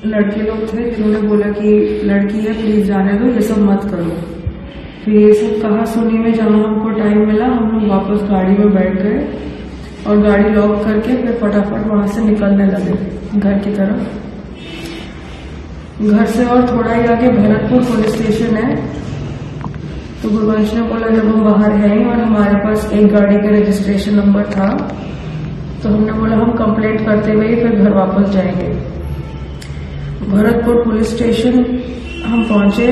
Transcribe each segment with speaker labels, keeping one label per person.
Speaker 1: लड़के लोग थे जिन्होंने बोला कि लड़की है प्लीज जाने दो, ये सब मत करो। फिर ये सब कहा सुनी में जहाँ हमको टाइम मिला हम लोग वापस गाड़ी में बैठ गए और गाड़ी लॉक करके फिर फटाफट वहां से निकलने लगे घर की तरफ। घर से और थोड़ा ही आगे भरतपुर पुलिस स्टेशन है। तो गुरवंश ने बोला जब हम बाहर हैं और हमारे पास एक गाड़ी का रजिस्ट्रेशन नंबर था तो हमने बोला हम कंप्लेंट करते हुए ही फिर घर वापस जाएंगे। भरतपुर पुलिस स्टेशन हम पहुंचे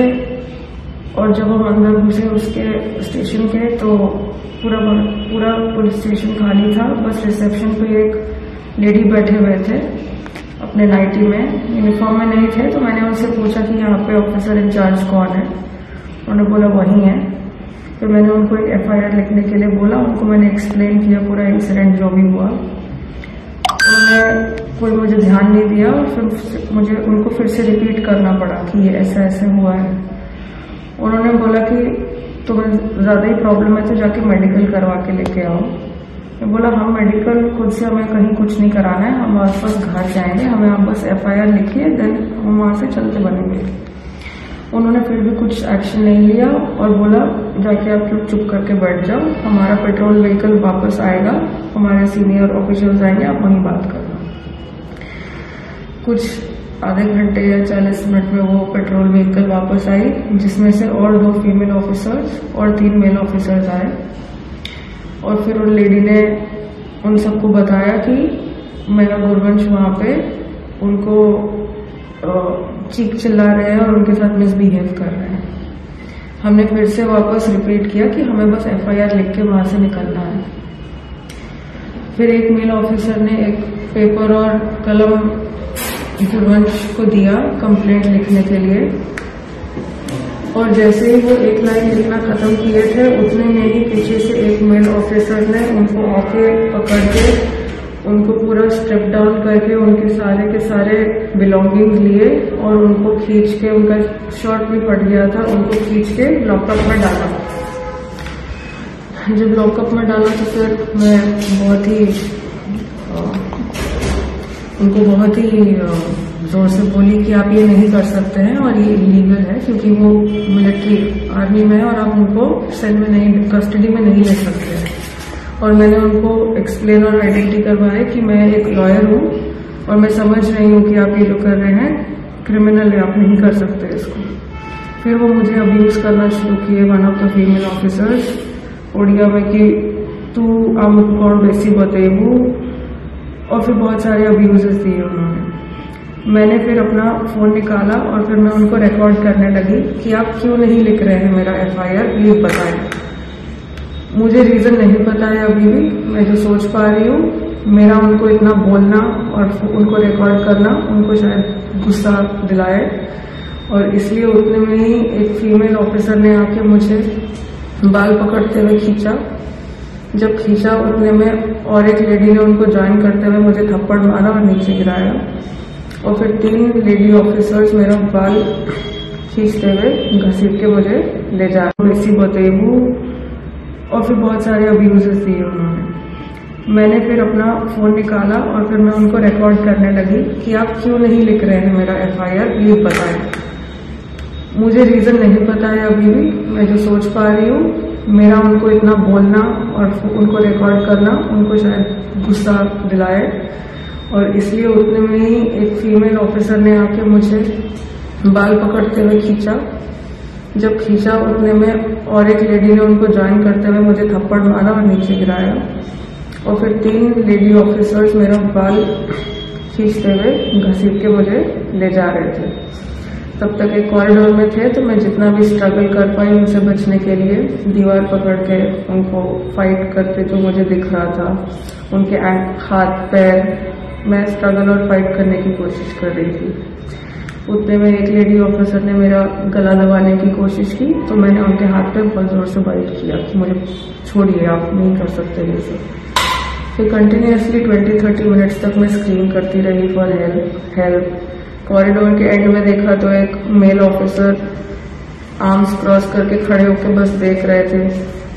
Speaker 1: और जब हम अंदर घुसे उसके स्टेशन के तो पूरा पुलिस स्टेशन खाली था। बस रिसेप्शन पे एक लेडी बैठे हुए थे अपने नाइटी में, यूनिफॉर्म में नहीं थे। तो मैंने उनसे पूछा कि यहाँ पे ऑफिसर इंचार्ज कौन है, उन्होंने बोला वही है। फिर मैंने उनको एक FIR लिखने के लिए बोला, उनको मैंने एक्सप्लेन किया पूरा इंसिडेंट जो भी हुआ। उन्होंने कोई मुझे ध्यान नहीं दिया और फिर मुझे उनको फिर से रिपीट करना पड़ा कि ये ऐसा ऐसे हुआ है। उन्होंने बोला कि तुम्हें ज्यादा ही प्रॉब्लम है तो जाके मेडिकल करवा के लेके आओ। मैं बोला हम मेडिकल खुद से हमें कहीं कुछ नहीं कराना है, हम वापस घर जाएंगे, हमें आप बस FIR लिखिए देन हम वहां से चलते बनेंगे। उन्होंने फिर भी कुछ एक्शन नहीं लिया और बोला जाके आप लोग चुप करके बैठ जाओ, हमारा पेट्रोल व्हीकल वापस आएगा, हमारे सीनियर ऑफिसर्स आएंगे, आप वहीं बात करना। कुछ आधे घंटे या 40 मिनट में वो पेट्रोल व्हीकल वापस आई जिसमें से और 2 फीमेल ऑफिसर्स और 3 मेल ऑफिसर्स आए। और फिर उन लेडी ने उन सबको बताया कि मेरा गुरवंश वहां पे उनको चीख चिल्ला रहे हैं और उनके साथ मिसबिहेव कर रहे हैं। हमने फिर से वापस रिपीट किया कि हमें बस FIR लिख के वहां से निकलना है। फिर एक मेल ऑफिसर ने एक पेपर और कलम गुरवंश को दिया कंप्लेंट लिखने के लिए और जैसे ही वो एक लाइन लिखना खत्म किए थे उतने में ही पीछे से एक मेल ऑफिसर ने उनको आके पकड़ के उनको पूरा स्ट्रिप डाउन करके उनके सारे के सारे बिलोंगिंग्स लिए और उनको खींच के, उनका शर्ट भी फट गया था, उनको खींच के लॉकअप में डाला। जब लॉकअप में डाला तो फिर मैं उनको बहुत ही जोर से बोली कि आप ये नहीं कर सकते हैं और ये इलीगल है क्योंकि वो मिलिट्री आर्मी में है और आप उनको सेल में नहीं, कस्टडी में नहीं ले सकते हैं। और मैंने उनको एक्सप्लेन और आइडेंटिटी करवाया कि मैं एक लॉयर हूँ और मैं समझ रही हूँ कि आप ये जो कर रहे हैं क्रिमिनल है, आप नहीं कर सकते इसको। फिर वो मुझे अब्यूज करना शुरू किए, one of the female officers Odia में कि तू आम कौन बेसी बतेबू, और फिर बहुत सारे अब्यूजेस दिए उन्होंने। मैंने फिर अपना फोन निकाला और फिर मैं उनको रिकॉर्ड करने लगी कि आप क्यों नहीं लिख रहे हैं मेरा FIR, प्लीज बताएं। मुझे रीजन नहीं पता है अभी भी, मैं जो सोच पा रही हूँ मेरा उनको इतना बोलना और उनको रिकॉर्ड करना उनको शायद गुस्सा दिलाए और इसलिए उतने में ही एक फीमेल ऑफिसर ने आके मुझे बाल पकड़ते हुए खींचा। जब खींचा उतने में और एक लेडी ने उनको ज्वाइन करते हुए मुझे थप्पड़ मारा और नीचे गिराया और फिर 3 लेडी ऑफिसर्स मेरा बाल खींचते हुए घसीट के मुझे ले जा इसी बतेबू और फिर बहुत सारे अब्यूजेस दिए उन्होंने। मैंने फिर अपना फोन निकाला और फिर मैं उनको रिकॉर्ड करने लगी कि आप क्यों नहीं लिख रहे हैं मेरा FIR, प्लीज बताएं। मुझे रीजन नहीं पता है अभी भी, मैं जो सोच पा रही हूँ मेरा उनको इतना बोलना और उनको रिकॉर्ड करना उनको शायद गुस्सा दिलाए और इसलिए उतने में ही एक फीमेल ऑफिसर ने आके मुझे बाल पकड़ते हुए खींचा। जब खींचा उतने में और एक लेडी ने उनको ज्वाइन करते हुए मुझे थप्पड़ मारा और नीचे गिराया और फिर 3 लेडी ऑफिसर्स मेरा बाल खींचते हुए घसीट के मुझे ले जा रहे थे। तब तक एक कॉरिडोर में थे तो मैं जितना भी स्ट्रगल कर पाई उनसे बचने के लिए दीवार पकड़ के उनको फाइट करते जो मुझे दिख रहा था, उनके हाथ पैर, मैं स्ट्रगल और फाइट करने की कोशिश कर रही थी। उतने में एक लेडी ऑफिसर ने मेरा गला दबाने की कोशिश की तो मैंने उनके हाथ पे बहुत जोर से बाइट किया कि मुझे छोड़िए, आप नहीं कर सकते ये सब। फिर कंटिन्यूसली 20-30 मिनट्स तक मैं स्क्रीन करती रही फॉर हेल्प। कॉरिडोर के एंड में देखा तो एक मेल ऑफिसर आर्म्स क्रॉस करके खड़े होकर बस देख रहे थे।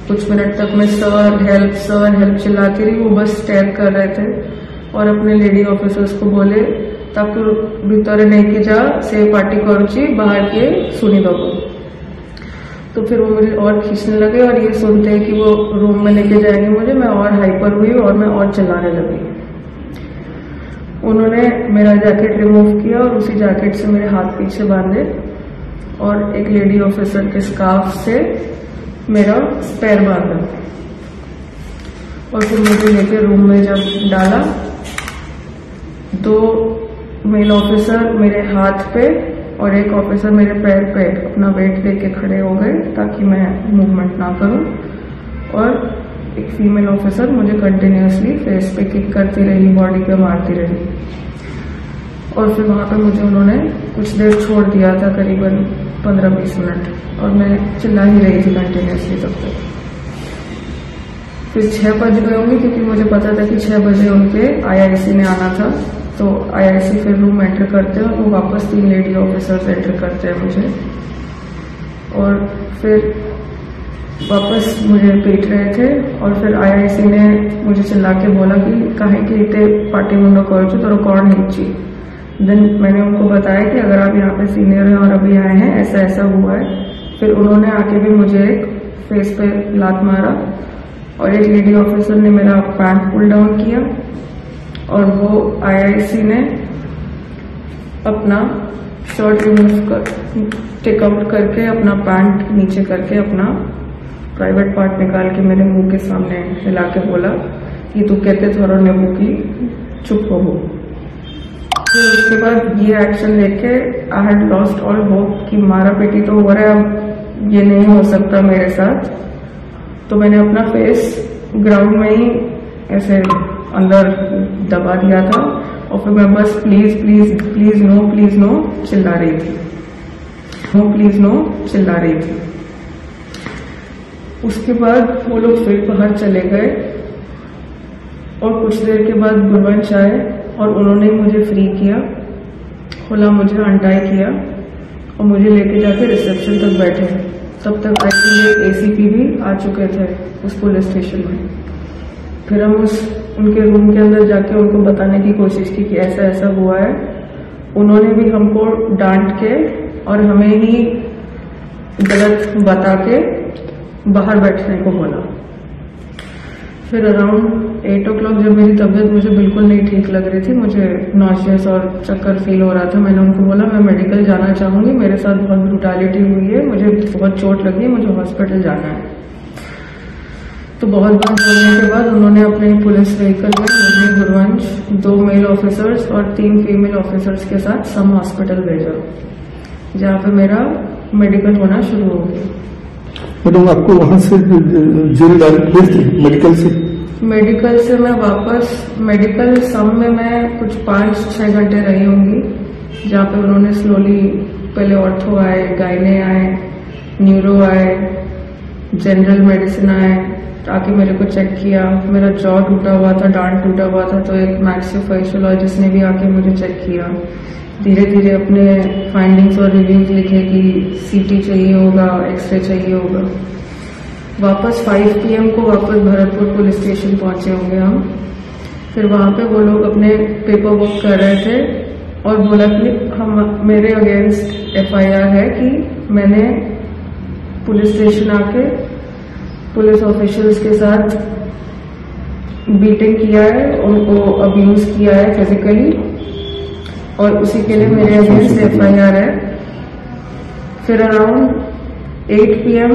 Speaker 1: कुछ मिनट तक मैं सर हेल्प चिल्लाती रही, वो बस स्टेयर कर रहे थे और अपने लेडी ऑफिसर्स को बोले ताकि भीतर नहीं जा से पार्टी करुच्ची बाहर के सुनी दो। तो फिर वो मुझे और खींचने लगे और ये सुनते हैं कि वो रूम में लेके जाएंगे मुझे, मैं और हाइपर हुई और मैं और चिल्लाने लगी। उन्होंने मेरा जैकेट रिमूव किया और उसी जैकेट से मेरे हाथ पीछे बांधे और एक लेडी ऑफिसर के स्कार्फ से मेरा पैर बांधा और फिर मुझे लेके रूम में जब डाला, 2 मेल ऑफिसर मेरे हाथ पे और एक ऑफिसर मेरे पैर पे अपना वेट लेके खड़े हो गए ताकि मैं मूवमेंट ना करूं, और एक फीमेल ऑफिसर मुझे कंटिन्यूअसली फेस पे किक करती रही, बॉडी पे मारती रही। और फिर वहां पे मुझे उन्होंने कुछ देर छोड़ दिया था, करीबन 15-20 मिनट, और मैं चिल्ला ही रही थी कंटिन्यूअसली तब तक। फिर 6 बज गए होंगे क्योंकि मुझे पता था कि 6 बजे उनके IIC ने आना था। तो IIC फिर रूम एंटर करते हैं और वो वापस 3 लेडी ऑफिसर्स एंटर करते हैं मुझे, और फिर वापस मुझे पीट रहे थे। और फिर IIC ने मुझे चिल्ला के बोला कि काहे कि इतने पार्टी मुंडो करो तो कौन नीची। देन मैंने उनको बताया कि अगर आप यहाँ पे सीनियर हैं और अभी आए हैं, ऐसा ऐसा हुआ है। फिर उन्होंने आके भी मुझे एक फेस पे लात मारा और एक लेडी ऑफिसर ने मेरा पैंट पुल डाउन किया और वो IIC ने अपना शर्ट रिमूव कर टेक आउट करके अपना पैंट नीचे करके अपना प्राइवेट पार्ट निकाल के मेरे मुंह के सामने हिला के बोला कि तू कहते थोड़ा नेबू की चुप हो। फिर उसके बाद ये एक्शन लेके I had lost all hope कि मारा पेटी तो हो रहा है, अब ये नहीं हो सकता मेरे साथ। तो मैंने अपना फेस ग्राउंड में ही ऐसे अंदर दबा दिया था और फिर मैं बस प्लीज प्लीज प्लीज नो चिल्ला रही थी, नो प्लीज नो चिल्ला रही थी। उसके बाद वो लोग फिर बाहर चले गए और कुछ देर के बाद गुरवंश आए और उन्होंने मुझे फ्री किया, खुला मुझे अनटाई किया और मुझे लेके जाके रिसेप्शन तक बैठे। तब तक एक्चुअली ACP भी आ चुके थे उस पुलिस स्टेशन में। फिर हम उनके रूम के अंदर जाके उनको बताने की कोशिश की कि ऐसा ऐसा हुआ है। उन्होंने भी हमको डांट के और हमें ही गलत बता के बाहर बैठने को बोला। फिर अराउंड 8 o'clock जब मेरी तबीयत मुझे बिल्कुल नहीं ठीक लग रही थी, मुझे नॉशियस और चक्कर फील हो रहा था, मैंने उनको बोला मैं मेडिकल जाना चाहूंगी, मेरे साथ बहुत ब्रूटैलिटी हुई है, मुझे बहुत चोट लगी है, मुझे हॉस्पिटल जाना है। तो बहुत बार बोलने के बाद उन्होंने अपने पुलिस व्हीकल में मुझे गुरवंश, 2 मेल ऑफिसर्स और 3 फीमेल ऑफिसर्स के साथ सम हॉस्पिटल भेजा, जहाँ पे मेरा मेडिकल होना शुरू हो गया।
Speaker 2: मैडम आपको वहां से जेल डायरेक्ट भेज दी मेडिकल से?
Speaker 1: मेडिकल से मैं वापस मेडिकल सम में मैं कुछ 5-6 घंटे रही होंगी, जहाँ पे उन्होंने स्लोली पहले ऑर्थो आए, गायने आए, न्यूरो आए, जनरल मेडिसिन आए, आके मेरे को चेक किया। मेरा जॉ टूटा हुआ था, डांट टूटा हुआ था, तो एक मैक्सियोफेशियोलॉजिस्ट ने भी आके मुझे चेक किया। धीरे धीरे अपने फाइंडिंग्स और रिव्यूज लिखे कि CT चाहिए होगा, एक्सरे चाहिए होगा। वापस 5 PM को वापस भरतपुर पुलिस स्टेशन पहुंचे होंगे हम। फिर वहां पे वो लोग अपने पेपर वर्क कर रहे थे और बोला कि हम मेरे अगेंस्ट FIR है कि मैंने पुलिस स्टेशन आके पुलिस ऑफिशियल्स के साथ बीटिंग किया है, उनको अब्यूज किया है फिजिकली, और उसी के लिए मेरे अगेंस्ट FIR है। फिर अराउंड 8 PM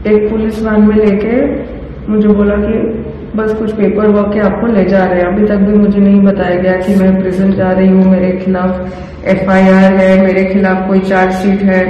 Speaker 1: एक पुलिस वैन में लेके मुझे बोला कि बस कुछ पेपर वर्क है, आपको ले जा रहे हैं। अभी तक भी मुझे नहीं बताया गया कि मैं प्रिजन जा रही हूँ, मेरे खिलाफ FIR है, मेरे खिलाफ कोई चार्जशीट है।